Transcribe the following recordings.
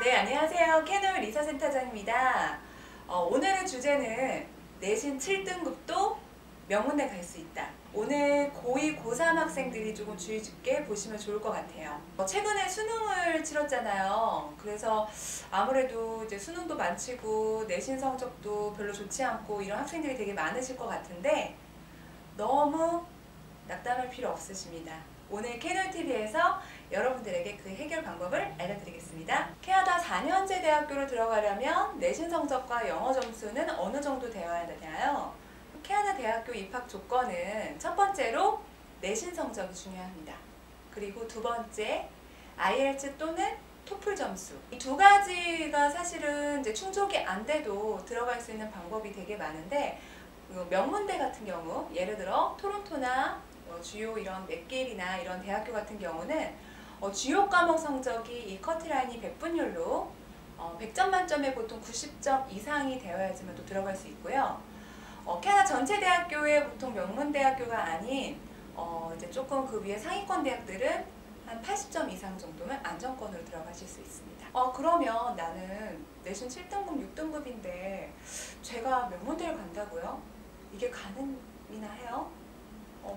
네, 안녕하세요. 캐놀 리서센터장입니다. 오늘의 주제는 내신 7등급도 명문대 갈 수 있다. 오늘 고2, 고3 학생들이 조금 주의 깊게 보시면 좋을 것 같아요. 최근에 수능을 치렀잖아요. 그래서 아무래도 이제 수능도 많치고 내신 성적도 별로 좋지 않고 이런 학생들이 되게 많으실 것 같은데 너무 낙담할 필요 없으십니다. 오늘 캐널TV에서 여러분들에게 그 해결 방법을 알려드리겠습니다. 캐나다 4년제 대학교를 들어가려면 내신 성적과 영어 점수는 어느 정도 되어야 되나요? 캐나다 대학교 입학 조건은 첫 번째로 내신 성적이 중요합니다. 그리고 두 번째, IELTS 또는 토플 점수. 이 두 가지가 사실은 이제 충족이 안 돼도 들어갈 수 있는 방법이 되게 많은데 명문대 같은 경우, 예를 들어 토론토나 주요 이런 맥길이나 이런 대학교 같은 경우는 주요 과목 성적이 이 커트라인이 100분율로 100점 만점에 보통 90점 이상이 되어야지만 또 들어갈 수 있고요. 캐나다 전체 대학교의 보통 명문대학교가 아닌 이제 조금 그 위에 상위권 대학들은 한 80점 이상 정도면 안정권으로 들어가실 수 있습니다. 그러면 나는 내신 7등급, 6등급인데 제가 명문대를 간다고요? 이게 가능이나 해요?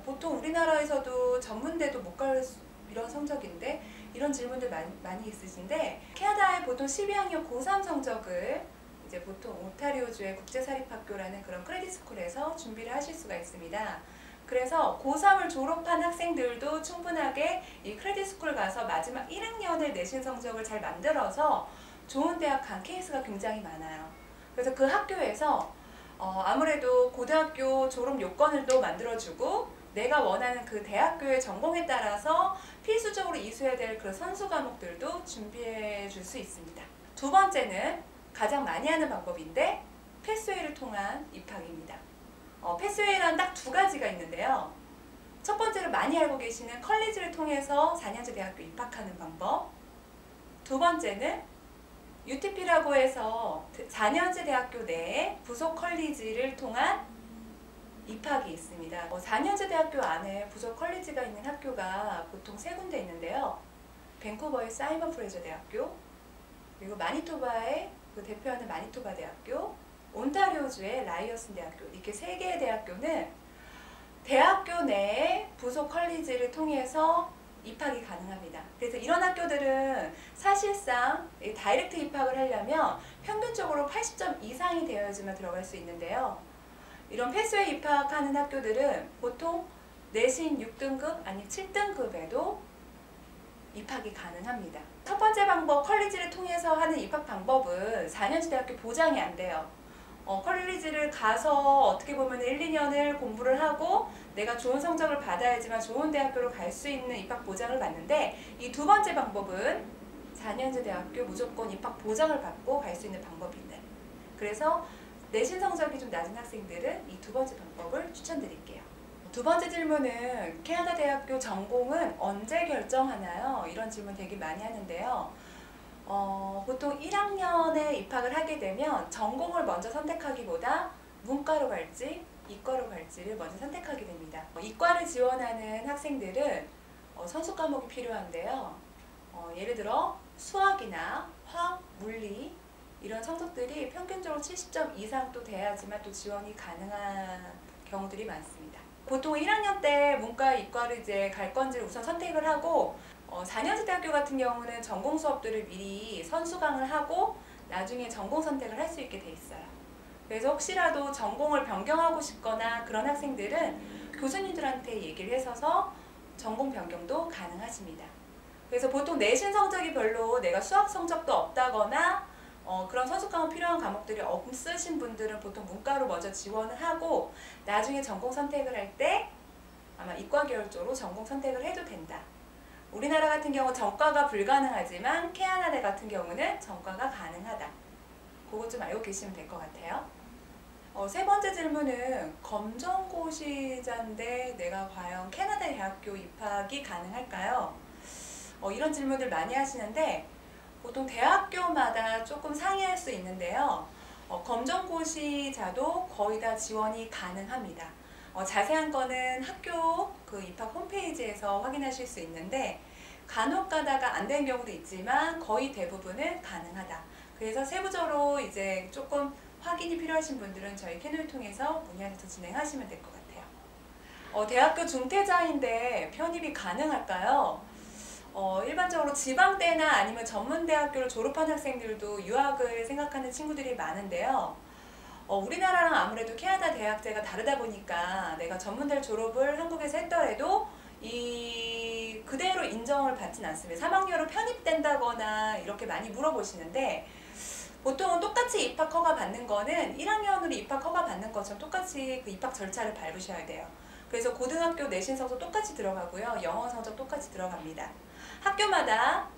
보통 우리나라에서도 전문대도 못 갈 이런 성적인데 이런 질문들 많이 있으신데 캐나다의 보통 12학년 고3 성적을 이제 보통 온타리오주의 국제사립학교라는 그런 크레딧스쿨에서 준비를 하실 수가 있습니다. 그래서 고3을 졸업한 학생들도 충분하게 이 크레딧스쿨 가서 마지막 1학년의 내신 성적을 잘 만들어서 좋은 대학 간 케이스가 굉장히 많아요. 그래서 그 학교에서 아무래도 고등학교 졸업 요건을 또 만들어주고 내가 원하는 그 대학교의 전공에 따라서 필수적으로 이수해야 될 그 선수 과목들도 준비해 줄 수 있습니다. 두 번째는 가장 많이 하는 방법인데 패스웨이를 통한 입학입니다. 패스웨이란 딱 두 가지가 있는데요. 첫 번째로 많이 알고 계시는 컬리지를 통해서 4년제 대학교 입학하는 방법. 두 번째는 UTP라고 해서 4년제 대학교 내에 부속 컬리지를 통한 입학이 있습니다. 4년제 대학교 안에 부속 컬리지가 있는 학교가 보통 세 군데 있는데요. 밴쿠버의 사이먼 프레저 대학교, 그리고 마니토바의 그 대표하는 마니토바 대학교, 온타리오주의 라이어슨 대학교, 이렇게 세 개의 대학교는 대학교 내에 부속 컬리지를 통해서 입학이 가능합니다. 그래서 이런 학교들은 사실상 다이렉트 입학을 하려면 평균적으로 80점 이상이 되어야지만 들어갈 수 있는데요. 이런 패스웨이 입학하는 학교들은 보통 내신 6등급 아니 7등급에도 입학이 가능합니다. 첫 번째 방법, 컬리지를 통해서 하는 입학 방법은 4년제 대학교 보장이 안 돼요. 컬리지를 가서 어떻게 보면 1, 2년을 공부를 하고 내가 좋은 성적을 받아야지만 좋은 대학교로 갈 수 있는 입학 보장을 받는데 이 두 번째 방법은 4년제 대학교 무조건 입학 보장을 받고 갈 수 있는 방법입니다. 그래서 내신 성적이 좀 낮은 학생들은 이 두 번째 방법을 추천드릴게요. 두 번째 질문은 캐나다 대학교 전공은 언제 결정하나요? 이런 질문 되게 많이 하는데요. 보통 1학년에 입학을 하게 되면 전공을 먼저 선택하기보다 문과로 갈지 이과로 갈지를 먼저 선택하게 됩니다. 이과를 지원하는 학생들은 선수 과목이 필요한데요. 예를 들어 수학이나 화학, 물리 이런 성적들이 평균적으로 70점 이상 또 돼야지만 또 지원이 가능한 경우들이 많습니다. 보통 1학년 때 문과, 이과를 이제 갈 건지를 우선 선택을 하고 4년제 대학교 같은 경우는 전공 수업들을 미리 선수강을 하고 나중에 전공 선택을 할 수 있게 돼 있어요. 그래서 혹시라도 전공을 변경하고 싶거나 그런 학생들은 교수님들한테 얘기를 해서서 전공 변경도 가능하십니다. 그래서 보통 내신 성적이 별로 내가 수학 성적도 없다거나 그런 선수 과목 필요한 과목들이 없으신 분들은 보통 문과로 먼저 지원을 하고 나중에 전공 선택을 할 때 아마 이과 계열 쪽으로 전공 선택을 해도 된다. 우리나라 같은 경우 전과가 불가능하지만 캐나다 같은 경우는 전과가 가능하다. 그거 좀 알고 계시면 될 것 같아요. 세 번째 질문은 검정고시자인데 내가 과연 캐나다 대학교 입학이 가능할까요? 이런 질문들 많이 하시는데 보통 대학교마다 조금 상이할 수 있는데요. 검정고시자도 거의 다 지원이 가능합니다. 자세한 거는 학교 그 입학 홈페이지에서 확인하실 수 있는데 간혹 가다가 안 되는 경우도 있지만 거의 대부분은 가능하다. 그래서 세부적으로 이제 조금 확인이 필요하신 분들은 저희 캐노를 통해서 문의하셔서 진행하시면 될 것 같아요. 대학교 중퇴자인데 편입이 가능할까요? 일반적으로 지방대나 아니면 전문대학교를 졸업한 학생들도 유학을 생각하는 친구들이 많은데요. 우리나라랑 아무래도 캐나다 대학제가 다르다 보니까 내가 전문대를 졸업을 한국에서 했더라도 그대로 인정을 받진 않습니다. 3학년으로 편입된다거나 이렇게 많이 물어보시는데 보통은 똑같이 입학 허가 받는 거는 1학년으로 입학 허가 받는 것처럼 똑같이 그 입학 절차를 밟으셔야 돼요. 그래서 고등학교 내신 성적 똑같이 들어가고요. 영어 성적 똑같이 들어갑니다. 학교마다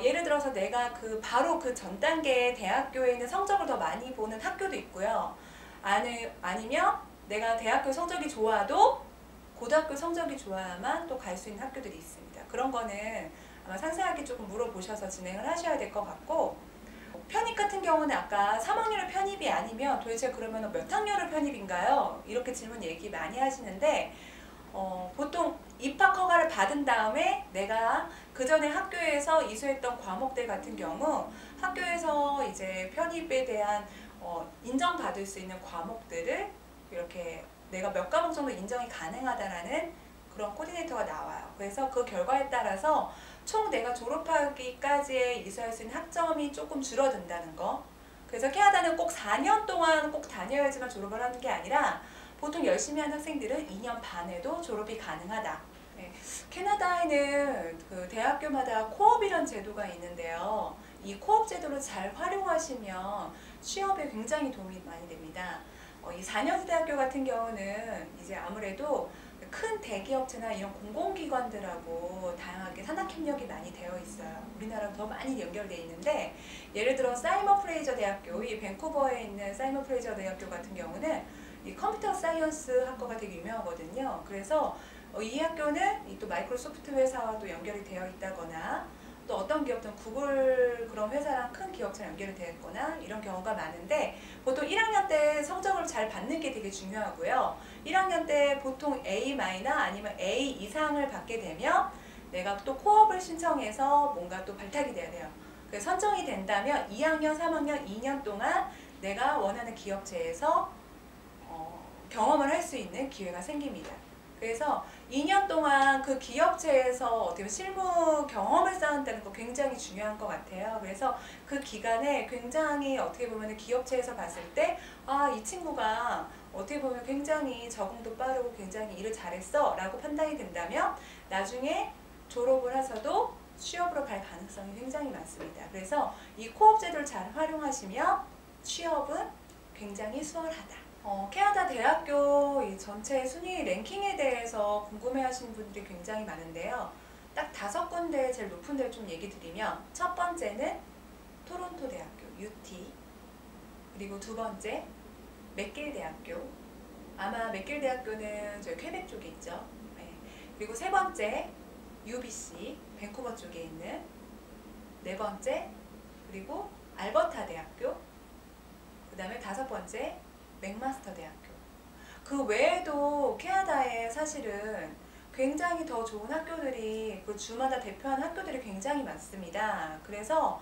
예를 들어서 내가 바로 그 전 단계의 대학교에 있는 성적을 더 많이 보는 학교도 있고요. 아니면 내가 대학교 성적이 좋아도 고등학교 성적이 좋아야만 또 갈 수 있는 학교들이 있습니다. 그런 거는 아마 상세하게 조금 물어보셔서 진행을 하셔야 될 것 같고, 편입 같은 경우는 아까 3학년을 편입이 아니면 도대체 그러면 몇 학년을 편입인가요? 이렇게 질문 얘기 많이 하시는데 보통 입학 허가를 받은 다음에 내가 그 전에 학교에서 이수했던 과목들 같은 경우 학교에서 이제 편입에 대한 인정받을 수 있는 과목들을 이렇게 내가 몇 과목 정도 인정이 가능하다라는 그런 코디네이터가 나와요. 그래서 그 결과에 따라서 총 내가 졸업하기까지에 이수할 수 있는 학점이 조금 줄어든다는 거. 그래서 캐나다는 꼭 4년 동안 꼭 다녀야지만 졸업을 하는 게 아니라 보통 열심히 한 학생들은 2년 반에도 졸업이 가능하다. 네. 캐나다에는 그 대학교마다 코업이라는 제도가 있는데요. 이 코업 제도를 잘 활용하시면 취업에 굉장히 도움이 많이 됩니다. 이 4년제 대학교 같은 경우는 이제 아무래도 큰 대기업체나 이런 공공기관들하고 다양하게 산학협력이 많이 되어 있어요. 우리나라랑 더 많이 연결되어 있는데 예를 들어 사이먼 프레이저 대학교, 이 밴쿠버에 있는 사이먼 프레이저 대학교 같은 경우는 이 컴퓨터 사이언스 학과가 되게 유명하거든요. 그래서 이 학교는 또 마이크로소프트 회사와 또 연결이 되어 있다거나 또 어떤 기업들은 구글 그런 회사랑 큰 기업처럼 연결이 되어 있거나 이런 경우가 많은데 보통 1학년 때 성적을 잘 받는 게 되게 중요하고요. 1학년 때 보통 A- 아니면 A 이상을 받게 되면 내가 또 코업을 신청해서 뭔가 또 발탁이 돼야 돼요. 그래서 선정이 된다면 2학년, 3학년, 2년 동안 내가 원하는 기업체에서 경험을 할 수 있는 기회가 생깁니다. 그래서 2년 동안 그 기업체에서 어떻게 실무 경험을 쌓는다는 거 굉장히 중요한 것 같아요. 그래서 그 기간에 굉장히 어떻게 보면 기업체에서 봤을 때 이 친구가 어떻게 보면 굉장히 적응도 빠르고 굉장히 일을 잘했어 라고 판단이 된다면 나중에 졸업을 해서도 취업으로 갈 가능성이 굉장히 많습니다. 그래서 이 코업 제도를 잘 활용하시면 취업은 굉장히 수월하다. 캐나다 대학교 이 전체 순위 랭킹에 대해서 궁금해하시는 분들이 굉장히 많은데요. 딱 5군데 제일 높은 데를 좀 얘기 드리면 첫 번째는 토론토 대학교 UT, 그리고 두 번째 맥길 대학교, 아마 맥길 대학교는 저희 퀘벡 쪽에 있죠. 네. 그리고 세 번째 UBC 밴쿠버 쪽에 있는, 네 번째 그리고 알버타 대학교, 그 다음에 5번째 맥마스터 대학교. 그 외에도 캐나다에 사실은 굉장히 더 좋은 학교들이 그 주마다 대표하는 학교들이 굉장히 많습니다. 그래서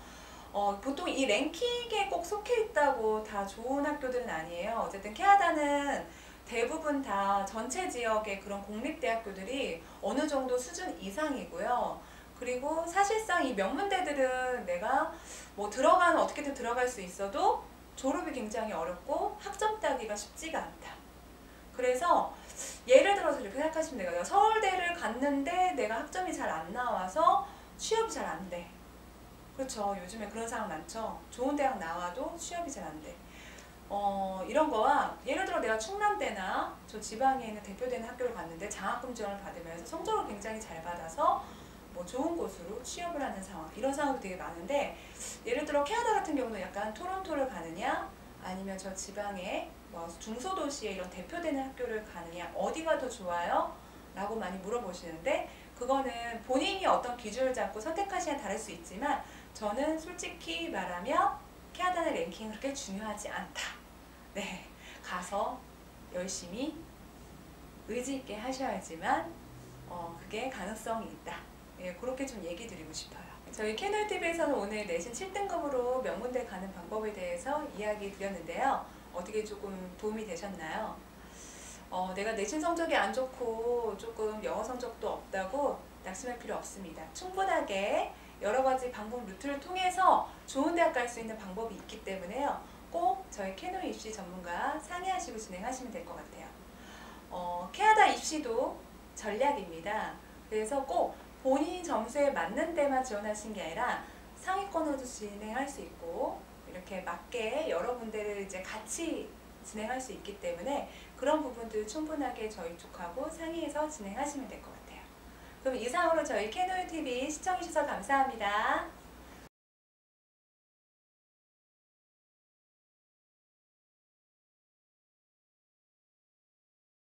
보통 이 랭킹에 꼭 속해 있다고 다 좋은 학교들은 아니에요. 어쨌든 캐나다는 대부분 다 전체 지역의 그런 공립대학교들이 어느 정도 수준 이상이고요. 그리고 사실상 이 명문대들은 내가 뭐 어떻게든 들어갈 수 있어도 졸업이 굉장히 어렵고 학점 따기가 쉽지가 않다. 그래서 예를 들어서 이렇게 생각하시면 돼요. 내가 서울대를 갔는데 내가 학점이 잘 안 나와서 취업이 잘 안 돼. 그렇죠. 요즘에 그런 상황 많죠. 좋은 대학 나와도 취업이 잘 안 돼. 이런 거와 예를 들어 내가 충남대나 저 지방에 있는 대표되는 학교를 갔는데 장학금 지원을 받으면서 성적을 굉장히 잘 받아서 뭐 좋은 곳으로 취업을 하는 상황, 이런 상황도 되게 많은데 예를 들어 캐나다 같은 경우는 약간 토론토를 가느냐 아니면 저 지방의 뭐 중소도시에 이런 대표되는 학교를 가느냐 어디가 더 좋아요? 라고 많이 물어보시는데 그거는 본인이 어떤 기준을 잡고 선택하시냐에 다를 수 있지만 저는 솔직히 말하면 캐나다의 랭킹은 그렇게 중요하지 않다. 네, 가서 열심히 의지 있게 하셔야지만 그게 가능성이 있다. 예, 그렇게 좀 얘기 드리고 싶어요. 저희 캐노이TV에서는 오늘 내신 7등급으로 명문대 가는 방법에 대해서 이야기 드렸는데요. 어떻게 조금 도움이 되셨나요? 내가 내신 성적이 안 좋고 조금 영어 성적도 없다고 낙심할 필요 없습니다. 충분하게 여러 가지 방법 루트를 통해서 좋은 대학 갈 수 있는 방법이 있기 때문에요. 꼭 저희 캐노 입시 전문가 상의하시고 진행하시면 될 것 같아요. 캐나다 입시도 전략입니다. 그래서 꼭 본인 점수에 맞는 데만 지원하시는 게 아니라 상위권으로도 진행할 수 있고 이렇게 맞게 여러 군데를 이제 같이 진행할 수 있기 때문에 그런 부분들 충분하게 저희 쪽하고 상의해서 진행하시면 될 것 같아요. 그럼 이상으로 저희 캐노이TV 시청해주셔서 감사합니다.